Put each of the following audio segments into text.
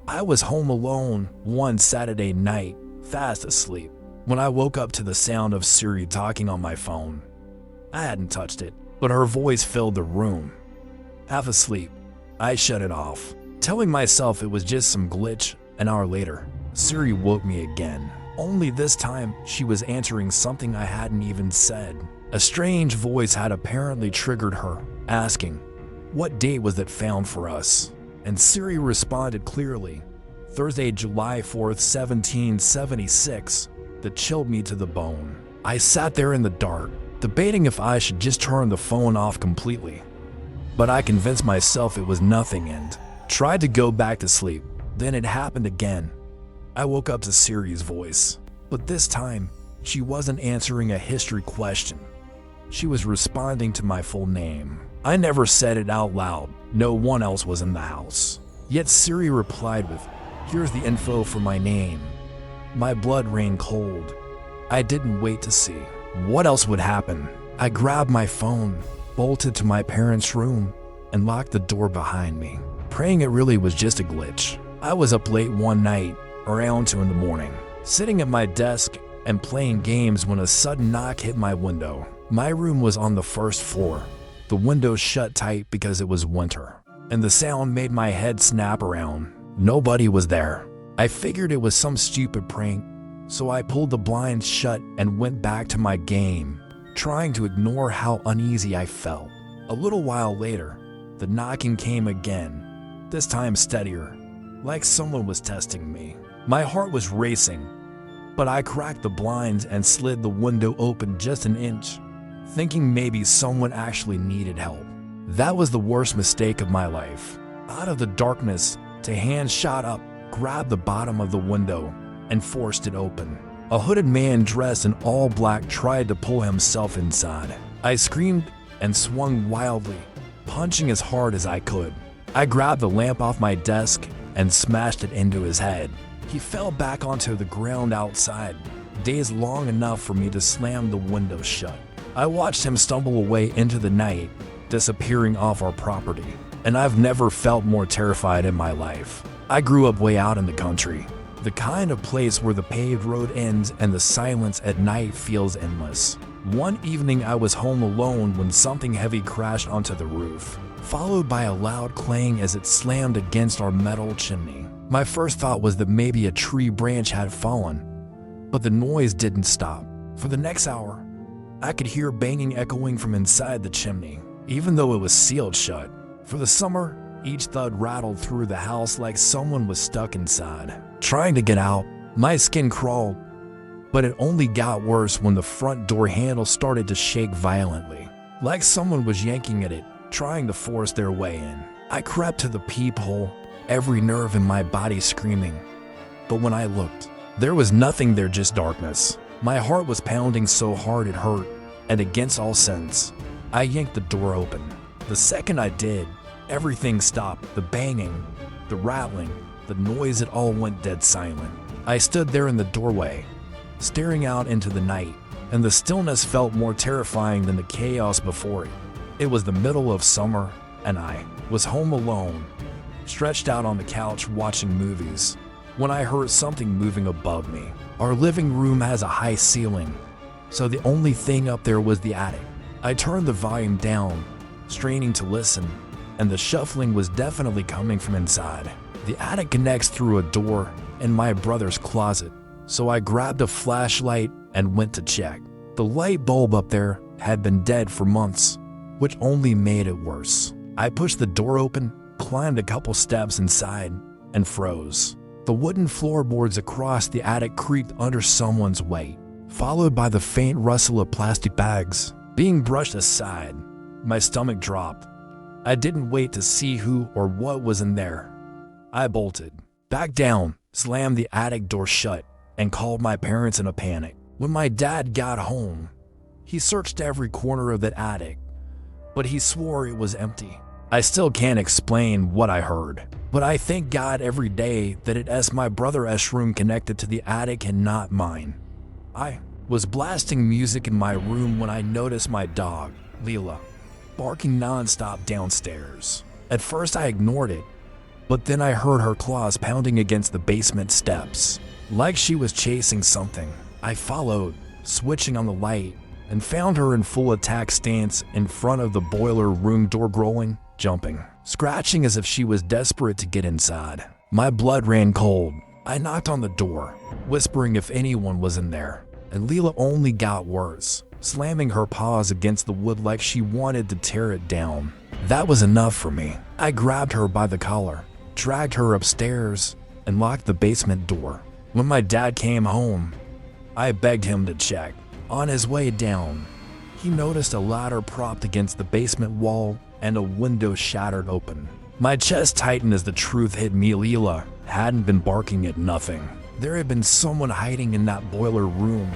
I was home alone one Saturday night, fast asleep, when I woke up to the sound of Siri talking on my phone. I hadn't touched it, but her voice filled the room. Half asleep, I shut it off, telling myself it was just some glitch. An hour later, Siri woke me again. Only this time, she was answering something I hadn't even said. A strange voice had apparently triggered her, asking, "What date was it found for us?" And Siri responded clearly, "Thursday, July 4th, 1776. That chilled me to the bone. I sat there in the dark, debating if I should just turn the phone off completely. But I convinced myself it was nothing and tried to go back to sleep. Then it happened again. I woke up to Siri's voice, but this time, she wasn't answering a history question. She was responding to my full name. I never said it out loud. No one else was in the house. Yet Siri replied with, "Here's the info for my name." My blood ran cold. I didn't wait to see what else would happen. I grabbed my phone, bolted to my parents' room, and locked the door behind me, praying it really was just a glitch. I was up late one night, around 2 in the morning, sitting at my desk and playing games when a sudden knock hit my window. My room was on the first floor. The window shut tight because it was winter, and the sound made my head snap around. Nobody was there. I figured it was some stupid prank, so I pulled the blinds shut and went back to my game, trying to ignore how uneasy I felt. A little while later, the knocking came again, this time steadier, like someone was testing me. My heart was racing, but I cracked the blinds and slid the window open just an inch, thinking maybe someone actually needed help. That was the worst mistake of my life. Out of the darkness, a hand shot up, grabbed the bottom of the window, and forced it open. A hooded man dressed in all black tried to pull himself inside. I screamed and swung wildly, punching as hard as I could. I grabbed the lamp off my desk and smashed it into his head. He fell back onto the ground outside, dazed long enough for me to slam the window shut. I watched him stumble away into the night, disappearing off our property, and I've never felt more terrified in my life. I grew up way out in the country, the kind of place where the paved road ends and the silence at night feels endless. One evening I was home alone when something heavy crashed onto the roof, followed by a loud clang as it slammed against our metal chimney. My first thought was that maybe a tree branch had fallen, but the noise didn't stop. For the next hour, I could hear banging echoing from inside the chimney, even though it was sealed shut. For the summer, each thud rattled through the house like someone was stuck inside. Trying to get out, my skin crawled, but it only got worse when the front door handle started to shake violently, like someone was yanking at it, trying to force their way in. I crept to the peephole, every nerve in my body screaming. But when I looked, there was nothing there, just darkness. My heart was pounding so hard it hurt, and against all sense, I yanked the door open. The second I did, everything stopped. The banging, the rattling, the noise, it all went dead silent. I stood there in the doorway, staring out into the night, and the stillness felt more terrifying than the chaos before it. It was the middle of summer, and I was home alone, stretched out on the couch watching movies, when I heard something moving above me. Our living room has a high ceiling, so the only thing up there was the attic. I turned the volume down, straining to listen, and the shuffling was definitely coming from inside. The attic connects through a door in my brother's closet, so I grabbed a flashlight and went to check. The light bulb up there had been dead for months, which only made it worse. I pushed the door open, climbed a couple steps inside, and froze. The wooden floorboards across the attic creaked under someone's weight, followed by the faint rustle of plastic bags being brushed aside. My stomach dropped. I didn't wait to see who or what was in there. I bolted back down, slammed the attic door shut, and called my parents in a panic. When my dad got home, he searched every corner of that attic, but he swore it was empty. I still can't explain what I heard, but I thank God every day that it's my brother's room connected to the attic and not mine. I was blasting music in my room when I noticed my dog, Leela, barking nonstop downstairs. At first I ignored it, But then I heard her claws pounding against the basement steps, like she was chasing something. I followed, switching on the light, and found her in full attack stance in front of the boiler room door, growling, jumping, scratching as if she was desperate to get inside. My blood ran cold. I knocked on the door, whispering if anyone was in there, and Leela only got worse, slamming her paws against the wood like she wanted to tear it down. That was enough for me. I grabbed her by the collar, dragged her upstairs, and locked the basement door. When my dad came home, I begged him to check. On his way down, he noticed a ladder propped against the basement wall and a window shattered open. My chest tightened as the truth hit me. Leela hadn't been barking at nothing. There had been someone hiding in that boiler room,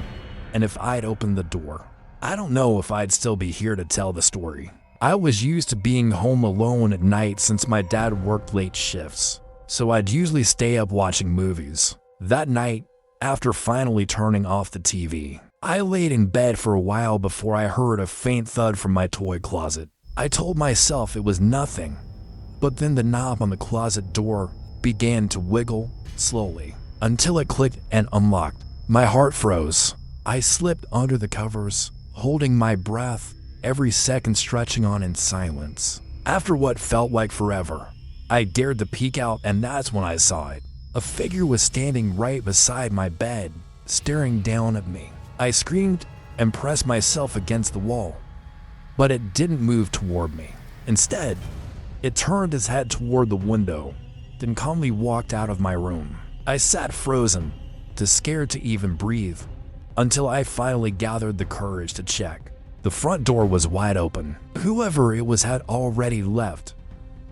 and if I'd opened the door, I don't know if I'd still be here to tell the story. I was used to being home alone at night since my dad worked late shifts, so I'd usually stay up watching movies. That night, after finally turning off the TV, I laid in bed for a while before I heard a faint thud from my toy closet. I told myself it was nothing, but then the knob on the closet door began to wiggle slowly until it clicked and unlocked. My heart froze. I slipped under the covers, holding my breath, every second stretching on in silence. After what felt like forever, I dared to peek out, and that's when I saw it. A figure was standing right beside my bed, staring down at me. I screamed and pressed myself against the wall, but it didn't move toward me. Instead, it turned its head toward the window, then calmly walked out of my room. I sat frozen, too scared to even breathe, until I finally gathered the courage to check. The front door was wide open. Whoever it was had already left,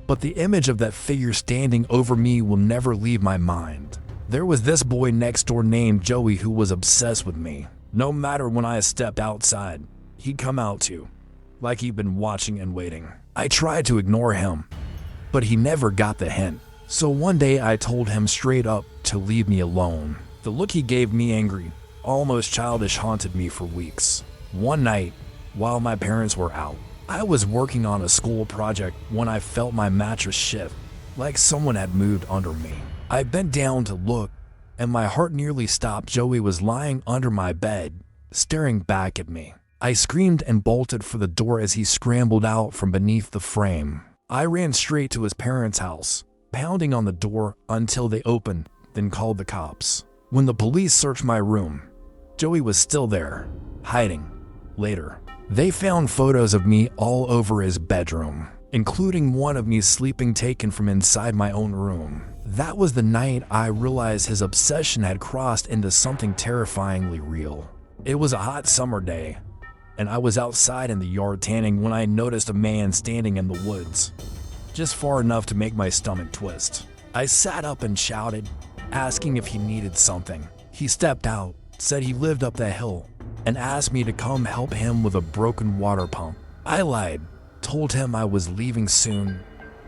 but the image of that figure standing over me will never leave my mind. There was this boy next door named Joey who was obsessed with me. No matter when I stepped outside, he'd come out too, like he'd been watching and waiting. I tried to ignore him, but he never got the hint. So one day I told him straight up to leave me alone. The look he gave me, angry, almost childish, haunted me for weeks. One night, while my parents were out, I was working on a school project when I felt my mattress shift, like someone had moved under me. I bent down to look, and my heart nearly stopped. Joey was lying under my bed, staring back at me. I screamed and bolted for the door as he scrambled out from beneath the frame. I ran straight to his parents' house, pounding on the door until they opened, then called the cops. When the police searched my room, Joey was still there, hiding. Later, they found photos of me all over his bedroom, including one of me sleeping taken from inside my own room. That was the night I realized his obsession had crossed into something terrifyingly real. It was a hot summer day, and I was outside in the yard tanning when I noticed a man standing in the woods, just far enough to make my stomach twist. I sat up and shouted, asking if he needed something. He stepped out, said he lived up the hill, and asked me to come help him with a broken water pump. I lied, told him I was leaving soon,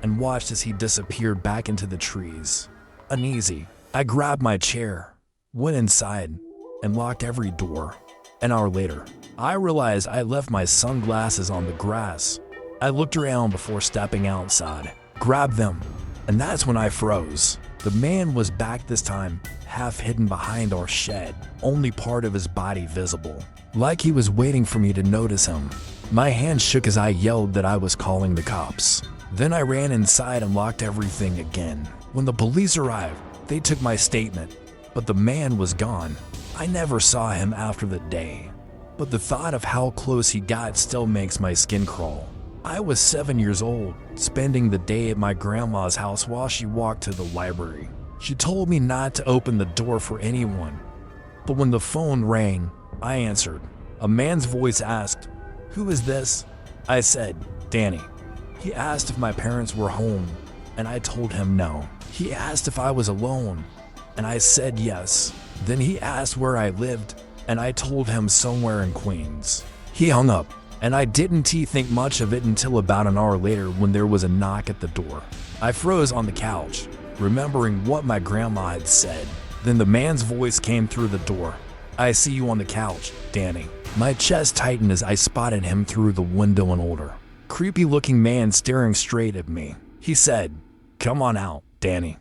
and watched as he disappeared back into the trees. Uneasy, I grabbed my chair, went inside, and locked every door. An hour later, I realized I left my sunglasses on the grass. I looked around before stepping outside, grabbed them, and that's when I froze. The man was back this time, half hidden behind our shed, only part of his body visible, like he was waiting for me to notice him. My hand shook as I yelled that I was calling the cops. Then I ran inside and locked everything again. When the police arrived, they took my statement, but the man was gone. I never saw him after the day, but the thought of how close he got still makes my skin crawl. I was 7 years old, spending the day at my grandma's house while she walked to the library. She told me not to open the door for anyone, but when the phone rang, I answered. A man's voice asked, "Who is this?" I said, "Danny." He asked if my parents were home, and I told him no. He asked if I was alone, and I said yes. Then he asked where I lived, and I told him somewhere in Queens. He hung up, and I didn't think much of it until about an hour later when there was a knock at the door. I froze on the couch, remembering what my grandma had said. Then the man's voice came through the door. "I see you on the couch, Danny." My chest tightened as I spotted him through the window, an older, creepy-looking man staring straight at me. He said, "Come on out, "Danny,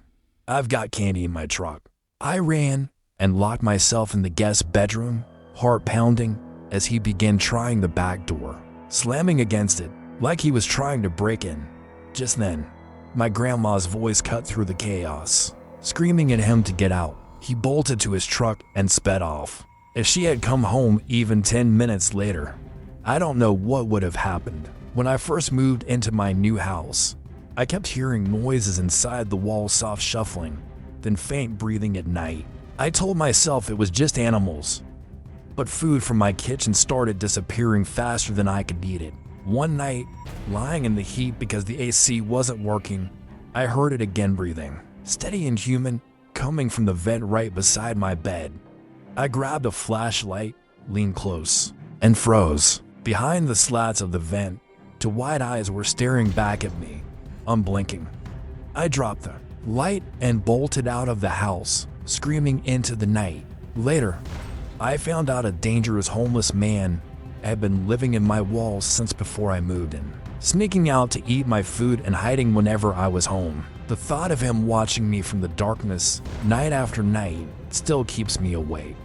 I've got candy in my truck." I ran and locked myself in the guest bedroom, heart pounding as he began trying the back door, slamming against it like he was trying to break in. Just then, my grandma's voice cut through the chaos, screaming at him to get out. He bolted to his truck and sped off. If she had come home even 10 minutes later, I don't know what would have happened. When I first moved into my new house, I kept hearing noises inside the wall, soft shuffling, then faint breathing at night. I told myself it was just animals, but food from my kitchen started disappearing faster than I could eat it. One night, lying in the heat because the AC wasn't working, I heard it again breathing, steady and human, coming from the vent right beside my bed. I grabbed a flashlight, leaned close, and froze. Behind the slats of the vent, two wide eyes were staring back at me, unblinking. I dropped the light and bolted out of the house, screaming into the night. Later, I found out a dangerous homeless man had been living in my walls since before I moved in, sneaking out to eat my food and hiding whenever I was home. The thought of him watching me from the darkness, night after night, still keeps me awake.